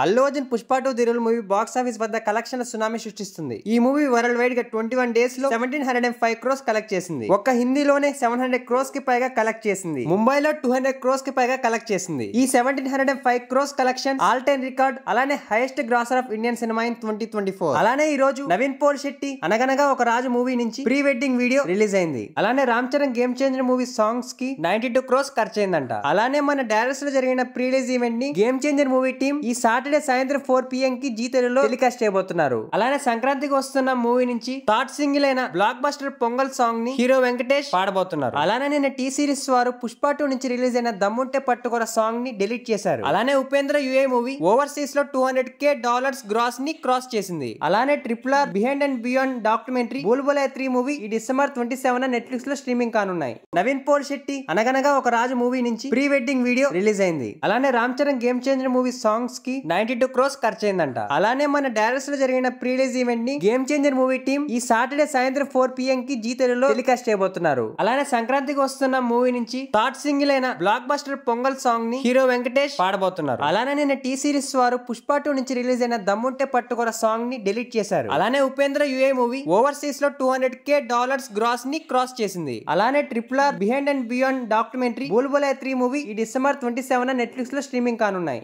Allu Arjun Pushpa 2 the rule movie box office వద్ద collection tsunami సృష్టిస్తుంది. ఈ మూవీ వరల్డ్ వైడ్ గా 21 డేస్ లో 1705 క్రోస్ కలెక్ట్ చేసింది. ఒక్క హిందీలోనే 700 క్రోస్ కి పైగా కలెక్ట్ చేసింది. ముంబైలో 200 క్రోస్ కి పైగా కలెక్ట్ చేసింది. ఈ 1705 crores collection all time record, అలానే highest grosser of Indian cinema in 2024. అలానే ఈ రోజు నవీన్ పోల్ శెట్టి అనగనగా ఒక రాజు మూవీ నుంచి ప్రీ వెడ్డింగ్ వీడియో రిలీజ్ అయింది. అలానే Ram Charan game changer movie songs కి 92 క్రోస్ ఖర్చు అయిందంట. అలానే మన డాలస్ లో జరిగిన ప్రీ రిలీజ్ ఈవెంట్ ని గేమ్ చేంజర్ మూవీ టీమ్ ఈ సాటర్డే సాయంత్రం 4 PM కి జీ తెలుగులో టెలికాస్ట్ చేయబోతున్నారు. అలానే సంక్రాంతికి వస్తున్న మూవీ నుంచి థర్డ్ సింగిల్ అయిన బ్లాక్ బస్టర్ పొంగల్ సాంగ్ ని హీరో వెంకటేష్ పాడబోతున్నారు. అలానే నిన్న టీ సిరీస్ వారు పుష్ప 2 నుంచి రిలీజ్ అయిన దమ్ముంటే పట్టుకొర సాంగ్ ని డిలీట్ చేశారు. అలానే ఉపేంద్ర యుఏ మూవీ ఓవర్సీస్ లో $200K గ్రాస్ ని క్రాస్ చేసింది. అలానే RRR behind and beyond documentary బుల్బులై 3 movie ఈ డిసెంబర్ 27 నెట్ఫ్లిక్స్ లో స్ట్రీమింగ్ కానున్నాయి. నవీన్ పోల్ శెట్టి అనగనగా ఒక రాజు మూవీ నుంచి ప్రీ వెడ్డింగ్ వీడియో రిలీజ్ అయింది. అలానే Ram Charan game changer movie songs కి 92 క్రోస్ ఖర్చు అయిందంట. అలానే మన డాలస్ లో జరిగిన ప్రీ రిలీజ్ ఈవెంట్ ని గేమ్ చేంజర్ మూవీ టీమ్ ఈ సాటర్డే సాయంత్రం 4 PM కి జీ తెలుగులో టెలికాస్ట్ చేయబోతున్నారు. అలానే సంక్రాంతికి వస్తున్న మూవీ నుంచి థర్డ్ సింగిల్ అయిన బ్లాక్ బస్టర్ పొంగల్ సాంగ్ ని హీరో వెంకటేష్ పాడబోతున్నారు. అలానే నిన్న టీ సిరీస్ వారు పుష్ప 2 నుంచి రిలీజ్ అయిన దమ్ముంటే పట్టుకొర సాంగ్ ని డిలీట్ చేశారు. అలానే ఉపేంద్ర యుఏ మూవీ ఓవర్సీస్ లో $200K గ్రాస్ ని క్రాస్ చేసింది. అలానే RRR behind and beyond documentary బుల్బులై 3 movie ఈ డిసెంబర్ 27 నెట్ఫ్లిక్స్ లో స్ట్రీమింగ్ కానున్నాయి.